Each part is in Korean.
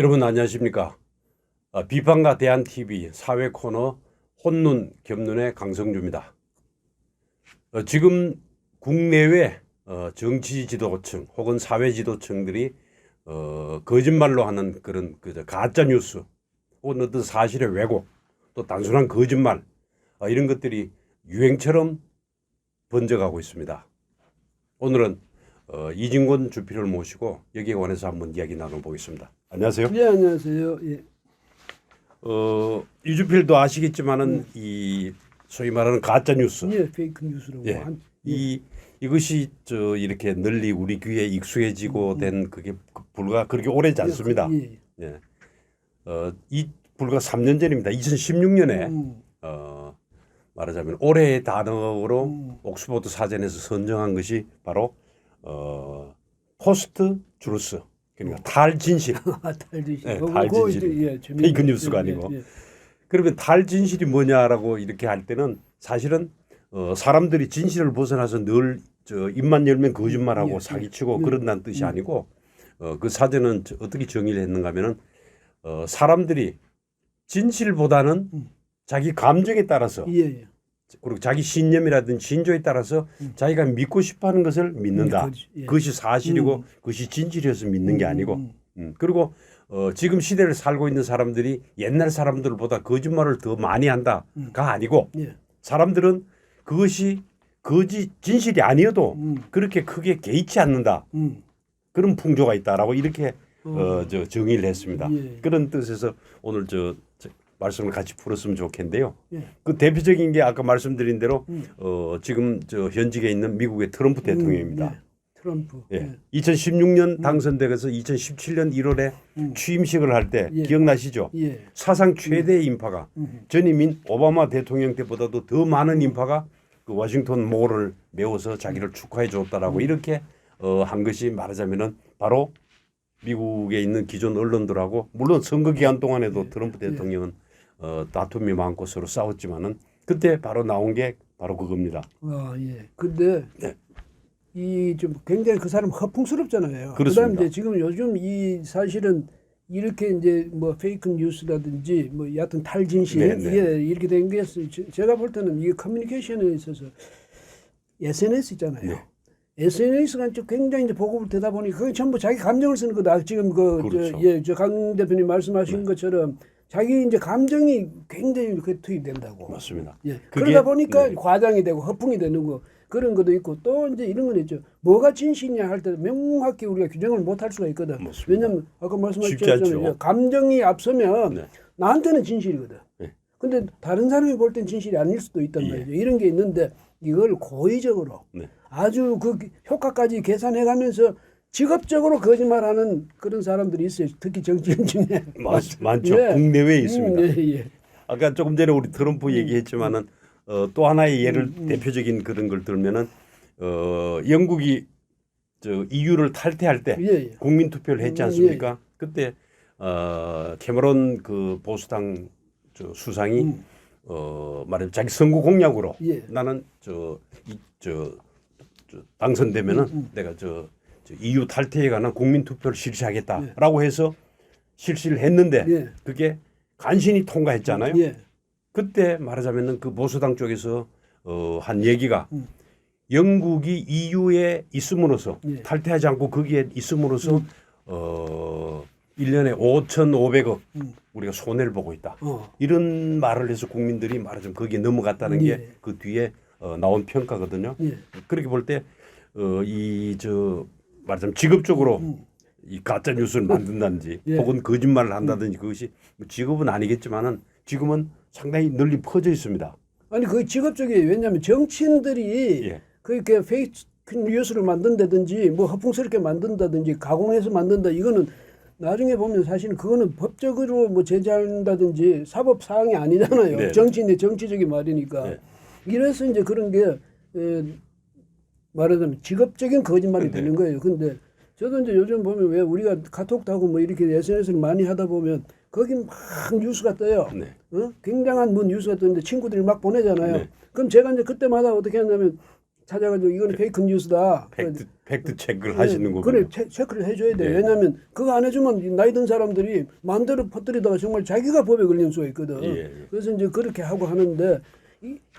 여러분 안녕하십니까? 비판과 대안TV 사회 코너 혼눈 겹눈의 강성주입니다. 지금 국내외 정치 지도층 혹은 사회 지도층들이 거짓말로 하는 그런 가짜 뉴스 혹은 어떤 사실의 왜곡 또 단순한 거짓말 이런 것들이 유행처럼 번져가고 있습니다. 오늘은 이진권 주필을 모시고 여기에 관해서 한번 이야기 나눠보겠습니다. 안녕하세요. 네, 안녕하세요. 예. 이주필도 아시겠지만은 이 소위 말하는 가짜 뉴스, 예, 페이크 뉴스라고. 예, 이것이 이렇게 널리 우리 귀에 익숙해지고 된 그게 불과 그렇게 오래지 않습니다. 예. 예, 이 불과 3년 전입니다. 2016년에 말하자면 올해의 단어로 옥스퍼드 사전에서 선정한 것이 바로 포스트 트루스, 그러니까 탈진실. 탈진실. 네, 탈진실. 페이크 뉴스가 아니고. 그러면 탈진실이 뭐냐라고 이렇게 할 때는 사실은 사람들이 진실을 벗어나서 늘 입만 열면 거짓말하고 사기치고 그런다는 뜻이 아니고 그 사전은 어떻게 정의를 했는가 하면은 사람들이 진실보다는 자기 감정에 따라서 그리고 자기 신념이라든지 신조에 따라서 자기가 믿고 싶어하는 것을 믿는다. 그것이 사실이고 그것이 진실이어서 믿는 게 아니고 그리고 지금 시대를 살고 있는 사람들이 옛날 사람들보다 거짓말을 더 많이 한다가 아니고 사람들은 그것이 진실이 아니어도 그렇게 크게 개의치 않는다. 그런 풍조가 있다라고 이렇게 정의를 했습니다. 그런 뜻에서 오늘 말씀을 같이 풀었으면 좋겠는데요. 그 대표적인 게 아까 말씀드린 대로 지금 현직에 있는 미국의 트럼프 대통령입니다. 트럼프. 2016년 당선돼서 2017년 1월에 취임식을 할 때 기억나시죠? 사상 최대의 인파가 전임인 오바마 대통령 때보다도 더 많은 인파가 그 워싱턴 몰을 메워서 자기를 축하해 줬다라고 이렇게 한 것이 말하자면은 바로 미국에 있는 기존 언론들하고 물론 선거 기간 동안에도 트럼프 대통령은 다툼이 많고 서로 싸웠지만은 그때 바로 나온 게 바로 그겁니다. 근데 이 좀 굉장히 그 사람 허풍스럽잖아요. 그다음에 이제 지금 요즘 이 사실은 이렇게 이제 뭐 페이크 뉴스라든지 뭐 여하튼 탈진실 이렇게 된 게 제가 볼 때는 이 커뮤니케이션에 있어서 SNS 있잖아요. SNS가 굉장히 이제 보급을 되다 보니 그게 전부 자기 감정을 쓰는 거다. 지금 저 강 대표님 말씀하신 것처럼 자기 이제 감정이 굉장히 이렇게 투입된다고. 맞습니다. 그러다 보니까 과장이 되고 허풍이 되는 거 그런 것도 있고 또 이제 이런 건 있죠. 뭐가 진실이냐 할 때 명확히 우리가 규정을 못 할 수가 있거든. 맞습니다. 왜냐하면 아까 말씀하셨잖아요. 감정이 앞서면 나한테는 진실이거든. 근데 다른 사람이 볼 땐 진실이 아닐 수도 있단 말이죠. 이런 게 있는데 이걸 고의적으로 아주 그 효과까지 계산해가면서 직업적으로 거짓말하는 그런 사람들이 있어요. 특히 정치인 중에. 많죠. 국내외에 있습니다. 아까 조금 전에 우리 트럼프 얘기했지만은 또 하나의 예를 대표적인 그런 걸 들면은 영국이 EU를 탈퇴할 때 국민 투표를 했지 않습니까? 그때 캐머런 그 보수당 수상이 말하자면 자기 선거 공약으로 나는 당선되면은 내가 EU 탈퇴에 관한 국민 투표를 실시하겠다라고 해서 실시를 했는데 그게 간신히 통과했잖아요. 그때 말하자면은 그 보수당 쪽에서 한 얘기가 영국이 EU에 있음으로써 탈퇴하지 않고 거기에 있음으로써 1년에 5,500억 우리가 손해를 보고 있다. 이런 말을 해서 국민들이 말하자면 거기에 넘어갔다는 게 그 뒤에 나온 평가거든요. 그렇게 볼 때 말하자면 직업적으로 이 가짜 뉴스를 만든다든지 혹은 거짓말을 한다든지 그것이 직업은 아니겠지만은 지금은 상당히 널리 퍼져 있습니다. 아니 그 직업적이에요. 왜냐하면 정치인들이 그렇게 페이크 뉴스를 만든다든지 뭐 허풍스럽게 만든다든지 가공해서 만든다 이거는 나중에 보면 사실은 그거는 법적으로 뭐 제재한다든지 사법 사항이 아니잖아요. 정치인의 정치적인 말이니까. 이래서 이제 그런 게 말하자면 직업적인 거짓말이 되는 거예요. 근데 저도 이제 요즘 보면 왜 우리가 카톡도 하고 뭐 이렇게 SNS를 많이 하다 보면 거기 막 뉴스가 떠요. 굉장한 뭐 뉴스가 뜨는데 친구들이 막 보내잖아요. 그럼 제가 이제 그때마다 어떻게 하냐면 찾아가지고 이거는 페이크 뉴스다. 팩트 체크를 하시는 거군요. 그래 체크를 해줘야 돼. 왜냐하면 그거 안 해주면 나이 든 사람들이 마음대로 퍼뜨리다가 정말 자기가 법에 걸리는 수가 있거든. 그래서 이제 그렇게 하고 하는데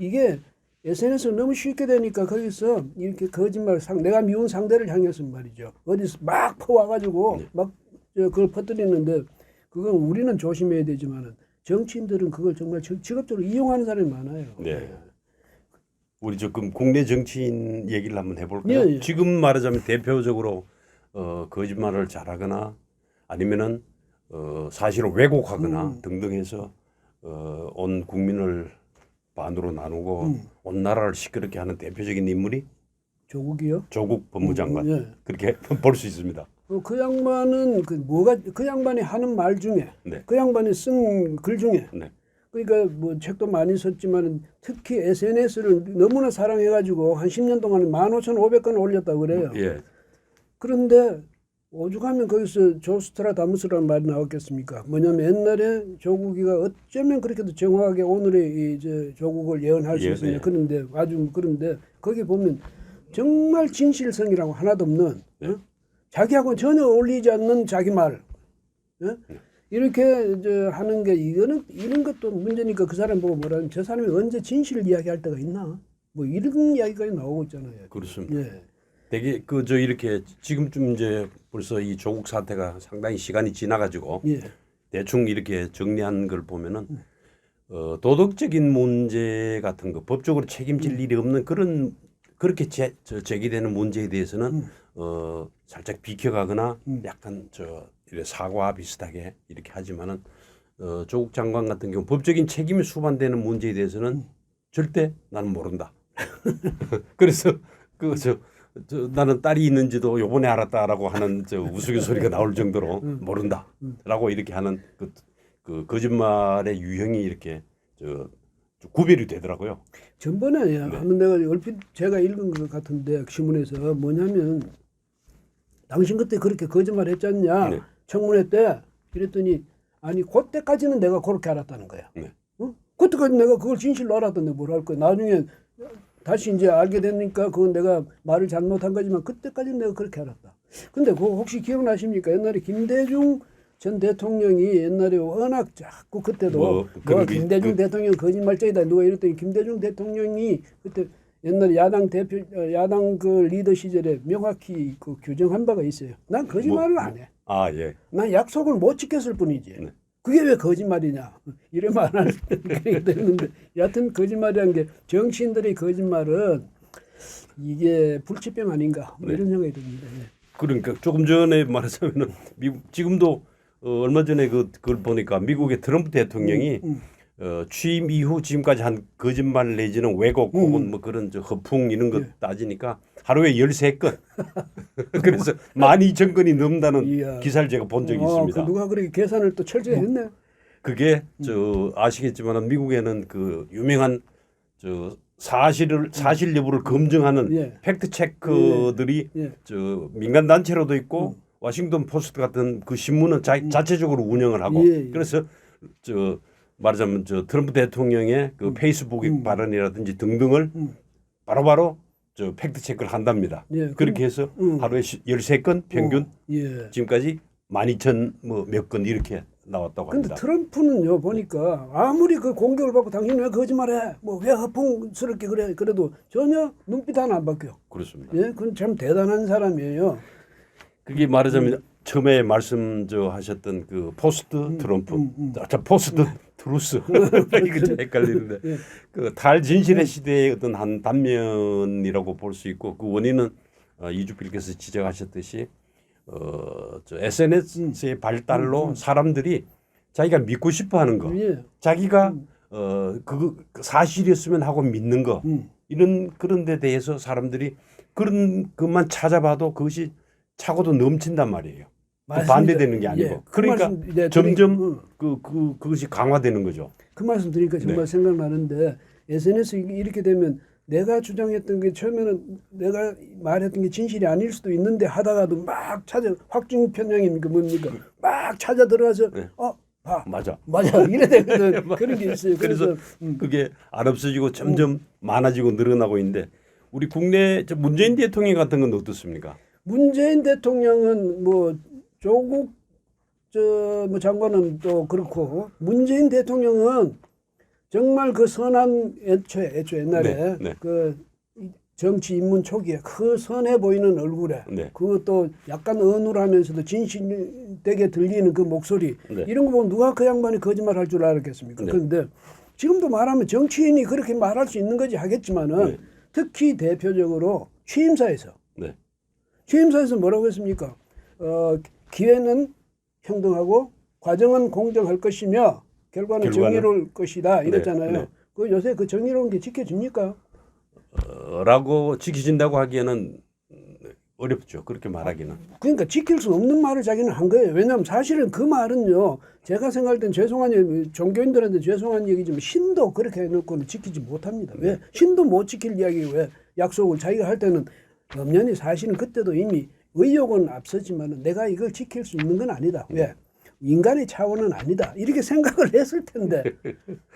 이게 SNS는 너무 쉽게 되니까 거기서 이렇게 거짓말 내가 미운 상대를 향해서 말이죠. 어디서 막 퍼와가지고 막 그걸 퍼뜨리는데 그건 우리는 조심해야 되지만은 정치인들은 그걸 정말 직업적으로 이용하는 사람이 많아요. 네. 우리 조금 국내 정치인 얘기를 한번 해볼까요? 지금 말하자면 대표적으로 거짓말을 잘하거나 아니면은 사실을 왜곡하거나 등등 해서 온 국민을 반으로 나누고 온 나라를 시끄럽게 하는 대표적인 인물이 조국이요? 조국 법무장관. 그렇게 볼 수 있습니다. 그 양반은 그 양반이 하는 말 중에 그 양반이 쓴 글 중에 그러니까 뭐 책도 많이 썼지만 특히 SNS를 너무나 사랑해가지고 한 10년 동안 15,500건 올렸다고 그래요. 그런데 오죽하면 거기서 조스트라다무스라는 말이 나왔겠습니까? 뭐냐면 옛날에 조국이가 어쩌면 그렇게도 정확하게 오늘의 이제 조국을 예언할 수 있으냐. 그런데 그런데 거기 보면 정말 진실성이라고 하나도 없는 자기하고는 전혀 어울리지 않는 자기 말. 이렇게 이제 하는 게 이런 것도 문제니까 그 사람 보고 뭐라면 저 사람이 언제 진실을 이야기할 때가 있나? 뭐 이런 이야기까지 나오고 있잖아요. 그렇습니다. 되게 이렇게 지금쯤 이제 벌써 이 조국 사태가 상당히 시간이 지나가지고 대충 이렇게 정리한 걸 보면은 도덕적인 문제 같은 거 법적으로 책임질 일이 없는 그렇게 제기되는 문제에 대해서는 살짝 비켜가거나 약간 사과 비슷하게 이렇게 하지만은 조국 장관 같은 경우 법적인 책임이 수반되는 문제에 대해서는 절대 나는 모른다. 그래서 나는 딸이 있는지도 요번에 알았다라고 하는 우스갯소리가 나올 정도로 모른다라고 이렇게 하는 그 거짓말의 유형이 이렇게 구별이 되더라고요. 전번에 한번 내가 얼핏 제가 읽은 것 같은데 신문에서 뭐냐면 당신 그때 그렇게 거짓말 했잖냐 청문회 때 이랬더니 아니 그때까지는 내가 그렇게 알았다는 거야. 그때까지 내가 그걸 진실로 알았던데 뭘 할 거야. 나중에 다시 이제 알게 되니까 그건 내가 말을 잘못한 거지만 그때까지는 내가 그렇게 알았다. 근데 그거 혹시 기억나십니까? 옛날에 김대중 전 대통령이 옛날에 워낙 자꾸 그때도 김대중 대통령 거짓말쟁이다 누가 이랬더니 김대중 대통령이 그때 옛날에 야당 그 리더 시절에 명확히 그 규정한 바가 있어요. 난 거짓말을 안 해. 난 약속을 못 지켰을 뿐이지. 그게 왜 거짓말이냐. 이러면 안 할 그렇게 되는데 여하튼 거짓말이라는 게 정치인들의 거짓말은 이게 불치병 아닌가 뭐 이런 생각이 듭니다. 그러니까 조금 전에 말하자면은 미국 지금도 얼마 전에 그걸 보니까 미국의 트럼프 대통령이 취임 이후 지금까지 한 거짓말 내지는 왜곡 혹은 뭐 그런 허풍 이런 거 따지니까 하루에 13건. 그래서 12,000건이 넘는다는 기사를 제가 본 적이 있습니다. 누가 그렇게 계산을 또 철저히 했네. 그게 아시겠지만 미국에는 그 유명한 사실 여부를 검증하는 팩트 체크들이 민간 단체로도 있고 워싱턴 포스트 같은 그 신문은 자체적으로 운영을 하고 그래서 말하자면 트럼프 대통령의 그 페이스북 발언이라든지 등등을 바로바로 팩트 체크를 한답니다. 그렇게 해서 하루에 13건 평균 지금까지 12,000 뭐 몇 건 이렇게 나왔다고 합니다. 근데 트럼프는요 보니까 아무리 그 공격을 받고 당신 왜 거짓말해? 뭐 왜 허풍스럽게 그래? 그래도 전혀 눈빛 하나 안 바뀌어. 그렇습니다. 그건 참 대단한 사람이에요. 그게 말하자면 처음에 하셨던 그 포스트 트럼프, 포스트 트루스 이거 좀 헷갈리는데 그 탈진실의 시대의 어떤 한 단면이라고 볼 수 있고 그 원인은 이주필께서 지적하셨듯이 SNS의 발달로 사람들이 자기가 믿고 싶어하는 거, 자기가 그 사실이었으면 하고 믿는 거 이런 그런 데 대해서 사람들이 그런 것만 찾아봐도 그것이 차고도 넘친단 말이에요. 반대되는 게 아니고. 그러니까 점점 그것이 강화되는 거죠. 그 말씀 드리니까 정말 생각나는데 SNS 이렇게 되면 내가 주장했던 게 처음에는 내가 말했던 게 진실이 아닐 수도 있는데 하다가도 막 찾아 확증 편향입니까 뭡니까 막 찾아 들어가서 맞아 이래 되거든. 그런 게 있어요. 그래서 그게 안 없어지고 점점 많아지고 늘어나고 있는데 우리 국내 문재인 대통령 같은 건 어떻습니까? 문재인 대통령은 뭐 조국 뭐 장관은 또 그렇고 문재인 대통령은 정말 그 선한 애초에 옛날에 네, 네. 그 정치 입문 초기에 그 선해 보이는 얼굴에 네. 그것도 약간 어눌하면서도 진실되게 들리는 그 목소리 네. 이런 거 보면 누가 그 양반이 거짓말 할 줄 알았겠습니까? 네. 그런데 지금도 말하면 정치인이 그렇게 말할 수 있는 거지 하겠지만은 네. 특히 대표적으로 취임사에서 네. 취임사에서 뭐라고 했습니까? 기회는 평등하고 과정은 공정할 것이며 결과는 정의로울 것이다 이랬잖아요. 네. 네. 그 요새 그 정의로운 게 지켜집니까? 라고 지키신다고 하기에는 어렵죠. 그렇게 말하기는. 그러니까 지킬 수 없는 말을 자기는 한 거예요. 왜냐하면 사실은 그 말은요. 제가 생각할 땐 죄송한 얘기, 종교인들한테 죄송한 얘기지만 신도 그렇게 해놓고는 지키지 못합니다. 왜? 신도 못 지킬 이야기 왜 약속을 자기가 할 때는 엄연히 사실은 그때도 이미 의욕은 앞서지만 내가 이걸 지킬 수 있는 건 아니다. 왜? 인간의 차원은 아니다. 이렇게 생각을 했을 텐데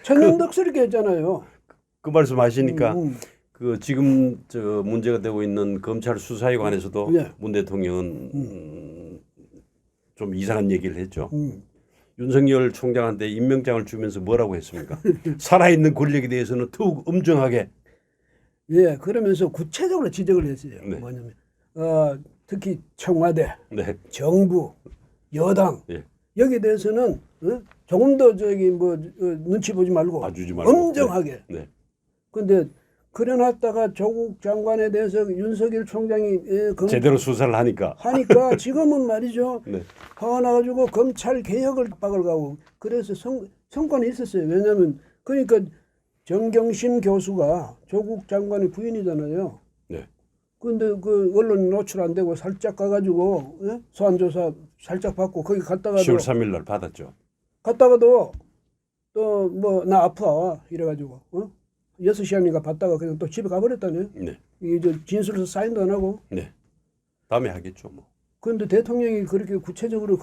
천연덕스럽게 했잖아요. 그 말씀 하시니까 그 지금 문제가 되고 있는 검찰 수사에 관해서도 네. 문 대통령은 좀 이상한 얘기를 했죠. 윤석열 총장한테 임명장을 주면서 뭐라고 했습니까? 살아있는 권력에 대해서는 더욱 엄정하게. 예, 그러면서 구체적으로 지적을 했어요. 네. 뭐냐면 특히 청와대, 네. 정부, 여당 네. 여기에 대해서는 조금 더 눈치 보지 말고, 봐주지 말고. 엄정하게. 네. 그런데 그래놨다가 조국 장관에 대해서 윤석열 총장이 제대로 수사를 하니까. 지금은 말이죠. 네. 화가 나가지고 검찰 개혁을 압박을 가고 그래서 성과는 있었어요. 왜냐하면 그러니까 정경심 교수가 조국 장관의 부인이잖아요. 네. 근데 그 언론 노출 안 되고 살짝 가가지고 소환조사 살짝 받고 거기 갔다가도 10월 3일 날 받았죠. 갔다가도 또 뭐 나 아파 이래가지고 6시간인가 받다가 그냥 또 집에 가버렸다네. 네. 이제 진술서 사인도 안 하고. 네. 다음에 하겠죠 뭐. 그런데 대통령이 그렇게 구체적으로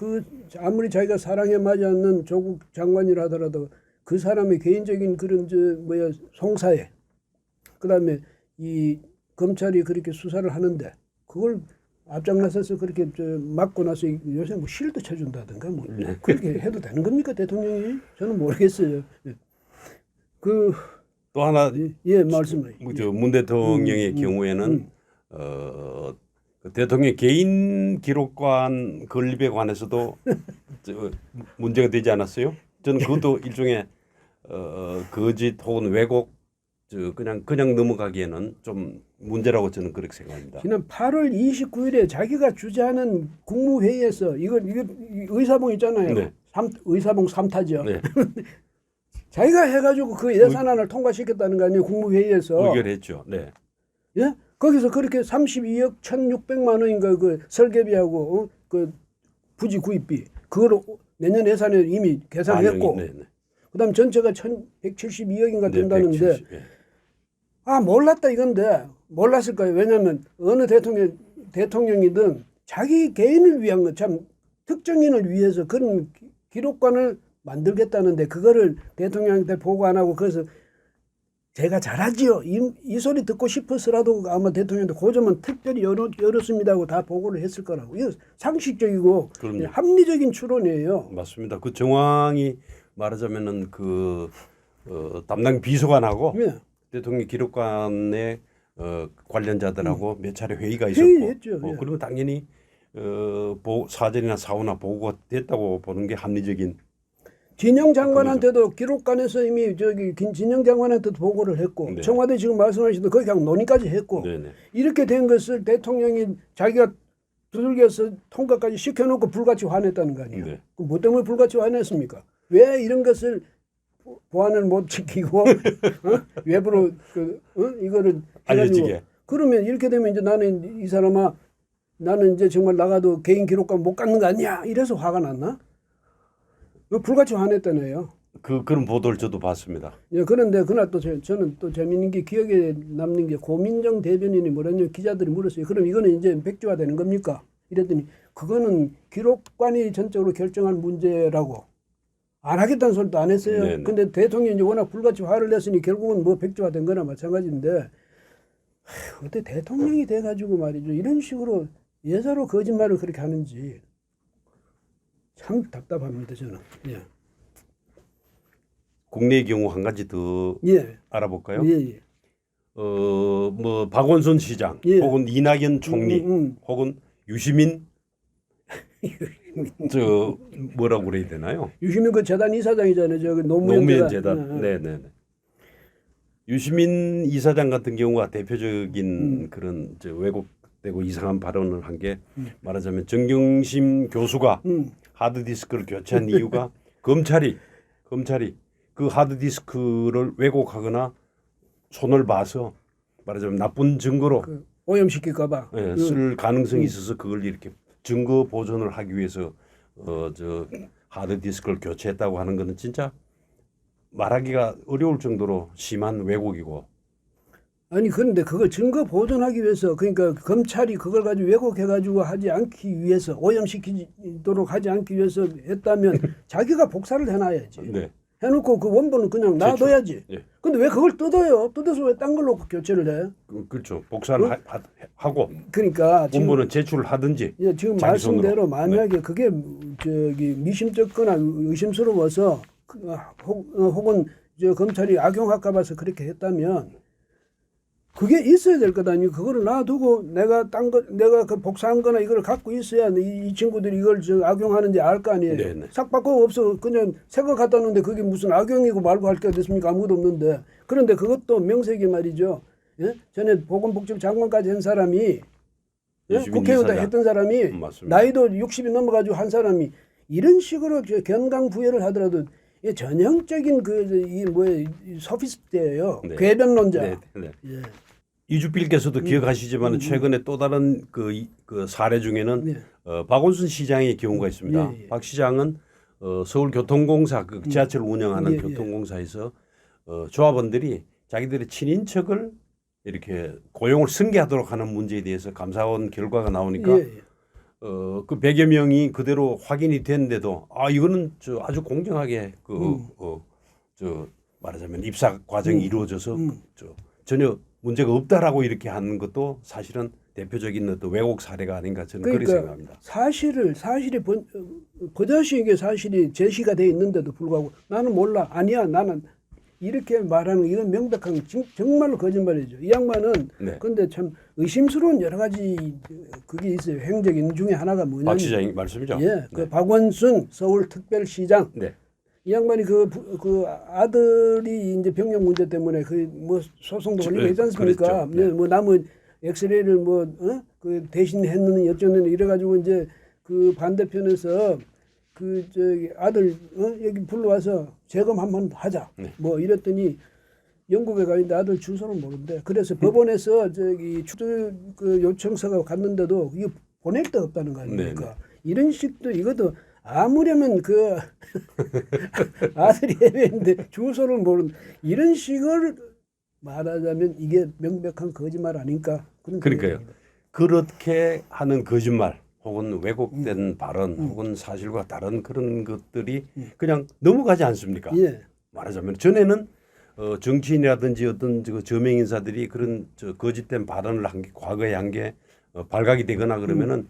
아무리 자기가 사랑에 맞지 않는 조국 장관이라 하더라도 그 사람의 개인적인 그런 송사에 그다음에 이 검찰이 그렇게 수사를 하는데 그걸 앞장나서서 그렇게 막고 나서 요새 뭐 실드 쳐준다든가 뭐 그렇게 해도 되는 겁니까 대통령이? 저는 모르겠어요. 또 하나 말씀을. 문 대통령의 경우에는 그 대통령 개인 기록관 건립에 관해서도 문제가 되지 않았어요? 저는 그것도 일종의 거짓 혹은 왜곡 그냥 넘어가기에는 좀 문제라고 저는 그렇게 생각합니다. 지난 8월 29일에 자기가 주재하는 국무회의에서 이거 의사봉 있잖아요. 네. 의사봉 3타죠. 네. 자기가 해가지고 그 예산안을 통과시켰다는 거 아니에요. 국무회의에서. 의결했죠. 네. 예? 거기서 그렇게 32억 1,600만 원인가 그 설계비하고 그 부지 구입비 그걸 내년 예산에 이미 계산했고 네, 네. 그다음 전체가 1,172억인가 된다는데 170, 예. 몰랐다 이건데 몰랐을 거예요. 왜냐하면 어느 대통령이든 자기 개인을 위한 거 참 특정인을 위해서 그런 기록관을 만들겠다는데 그거를 대통령한테 보고 안 하고 그래서 제가 잘하지요. 이 소리 듣고 싶어서라도 아마 대통령한테 그 점은 특별히 열었습니다 하고 다 보고를 했을 거라고. 이거 상식적이고 그럼요. 합리적인 추론이에요. 맞습니다. 그 정황이 말하자면은 담당 비서관하고 예. 대통령 기록관의 관련자들하고 몇 차례 회의가 있었고 회의했죠. 예. 그러면 당연히 사전이나 사후나 보고가 됐다고 보는 게 합리적인. 진영 장관한테도 기록관에서 이미 진영 장관한테도 보고를 했고 네. 청와대 지금 말씀하신 거기 그냥 논의까지 했고 네네. 이렇게 된 것을 대통령이 자기가 두들겨서 통과까지 시켜놓고 불같이 화냈다는 거 아니에요. 네. 그럼 뭐 때문에 불같이 화냈습니까? 왜 이런 것을 보안을 못 지키고 외부로 이거를 알려지게. 그러면 이렇게 되면 이제 나는 이 사람아 나는 이제 정말 나가도 개인 기록관 못 갖는 거 아니야 이래서 화가 났나? 불같이 화냈다네요. 그런 보도를 저도 봤습니다. 예, 그런데 그날 또 저는 또 재미있는 게 기억에 남는 게 고민정 대변인이 뭐랬냐면 기자들이 물었어요. 그럼 이거는 이제 백지화 되는 겁니까? 이랬더니 그거는 기록관이 전적으로 결정할 문제라고 안 하겠다는 소리도 안 했어요. 네네. 근데 대통령이 워낙 불같이 화를 냈으니 결국은 뭐 백지화 된 거나 마찬가지인데 어때 대통령이 돼가지고 말이죠. 이런 식으로 예사로 거짓말을 그렇게 하는지 참 답답합니다 저는. 예. 국내의 경우 한 가지 더 예. 알아볼까요? 예. 예. 뭐 박원순 시장 예. 혹은 이낙연 총리 혹은 유시민 저 뭐라고 그래야 되나요? 유시민 그 재단 이사장이잖아요. 저 노무현 재단. 네네. 유시민 이사장 같은 경우가 대표적인 그런 저 왜곡되고 이상한 발언을 한 게 말하자면 정경심 교수가 하드디스크를 교체한 이유가 검찰이 그 하드디스크를 왜곡하거나 손을 봐서 말하자면 나쁜 증거로 그 오염시킬까봐 예, 쓸 가능성이 있어서 그걸 이렇게 증거 보존을 하기 위해서 저 하드디스크를 교체했다고 하는 것은 진짜 말하기가 어려울 정도로 심한 왜곡이고. 아니 그런데 그걸 증거 보존하기 위해서 그러니까 검찰이 그걸 가지고 왜곡해가지고 하지 않기 위해서 오염시키도록 하지 않기 위해서 했다면 자기가 복사를 해놔야지. 네. 해놓고 그 원본은 그냥 놔둬야지. 예. 근데 왜 그걸 뜯어요? 뜯어서 왜 딴 걸로 교체를 해? 그렇죠. 복사를 하고 그러니까 지금, 원본은 제출을 하든지. 예, 지금 자기 말씀대로 손으로. 만약에 그게 저기 미심쩍거나 의심스러워서 혹은 저 검찰이 악용할까 봐서 그렇게 했다면 그게 있어야 될 것 아니에요. 그거를 놔두고 내가 그 복사한 거나 이걸 갖고 있어야 이 친구들이 이걸 저 악용하는지 알 거 아니에요. 네네. 싹 바꾸고 없어. 그냥 새 거 갖다 놓는데 그게 무슨 악용이고 말고 할 게 됐습니까? 아무것도 없는데. 그런데 그것도 명색이 말이죠. 예? 전에 보건복지부 장관까지 한 사람이 예? 국회의원 했던 사람이 맞습니다. 나이도 60이 넘어가지고 한 사람이 이런 식으로 견강부회를 하더라도 전형적인 소피스트예요. 네. 궤변론자. 네. 네. 예. 이주필께서도 기억하시지만 최근에 또 다른 그 사례 중에는 박원순 시장의 경우가 있습니다. 예, 예. 박 시장은 서울교통공사 그 지하철 운영하는 예, 예. 교통공사에서 조합원들이 자기들의 친인척을 이렇게 고용을 승계하도록 하는 문제에 대해서 감사원 결과가 나오니까 예, 예. 그 100여 명이 그대로 확인이 됐는데도 이거는 아주 공정하게 말하자면 입사 과정이 이루어져서 전혀 문제가 없다라고 이렇게 하는 것도 사실은 대표적인 어떤 왜곡 사례가 아닌가 저는 그렇게 생각합니다. 사실이 버젓이 이게 사실이 제시가 돼 있는데도 불구하고 나는 몰라 아니야 나는 이렇게 말하는 이건 명백한 정말로 거짓말이죠. 이 양반은 그런데 참 의심스러운 여러 가지 그게 있어요. 행적인 중에 하나가 뭐냐면 박 시장이 말씀이죠. 예, 그 박원순 서울특별시장. 네. 이 양반이 그 아들이 이제 병역 문제 때문에 뭐 소송도 올리고 있지 않습니까? 네. 뭐 남은 엑스레이를 그 대신했는 어쩌는 이래가지고 이제 그 반대편에서 그 저기 아들 여기 불러와서 재검 한번 하자. 네. 뭐 이랬더니 영국에 가 있는데 아들 주소는 모른대. 그래서 법원에서 저기 그 요청서가 갔는데도 이거 보낼 데 없다는 거 아닙니까? 네. 이런 식도 이것도 아무려면 그 아들이 해외인데 주소를 모르는 이런 식을 말하자면 이게 명백한 거짓말 아닐까? 그러니까요. 그렇게 하는 거짓말 혹은 왜곡된 발언 혹은 사실과 다른 그런 것들이 그냥 넘어가지 않습니까? 예. 말하자면 전에는 정치인이라든지 어떤 저명 인사들이 그런 거짓된 발언을 한 게 과거에 한 게 발각이 되거나 그러면은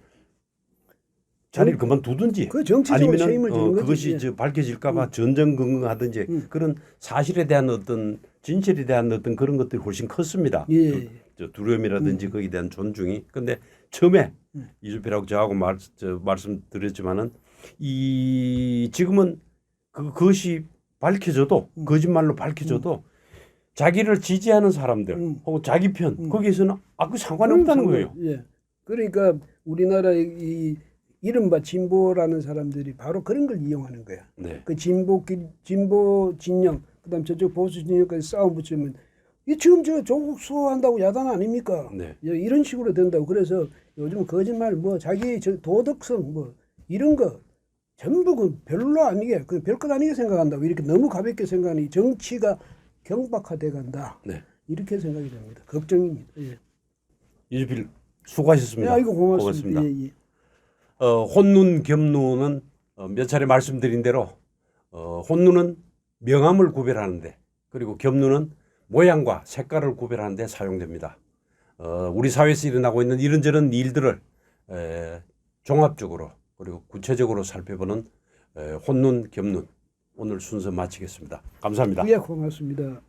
자리를 그만두든지 그 정치적으로 책임을 아니면 지는 거지. 그것이 밝혀질까봐 전전긍긍하든지 그런 사실에 대한 어떤 진실에 대한 어떤 그런 것들이 훨씬 컸습니다. 예. 두려움이라든지 거기에 대한 존중이. 근데 처음에 이주필하고 저하고 말씀드렸지만은 지금은 그것이 밝혀져도 거짓말로 밝혀져도 자기를 지지하는 사람들 혹은 자기 편 거기에서는 그 상관이 없다는 거예요. 예. 그러니까 우리나라 이 이른바 진보라는 사람들이 바로 그런 걸 이용하는 거야. 네. 그 진보 진영, 그다음 저쪽 보수 진영까지 싸움 붙이면 이 지금 저 조국 수호한다고 야단 아닙니까? 네. 이런 식으로 된다고. 그래서 요즘 거짓말 자기 도덕성 이런 거 전부 그 별로 아니게 그 별것 아니게 생각한다고 이렇게 너무 가볍게 생각하니 정치가 경박화돼 간다. 네. 이렇게 생각이 됩니다. 걱정입니다. 예. 이주필 수고하셨습니다. 아이고 고맙습니다. 예. 혼눈 겸눈은 몇 차례 말씀드린 대로 혼눈은 명암을 구별하는데 그리고 겸눈은 모양과 색깔을 구별하는데 사용됩니다. 우리 사회에서 일어나고 있는 이런저런 일들을 종합적으로 그리고 구체적으로 살펴보는 혼눈 겸눈 오늘 순서 마치겠습니다. 감사합니다. 예, 고맙습니다.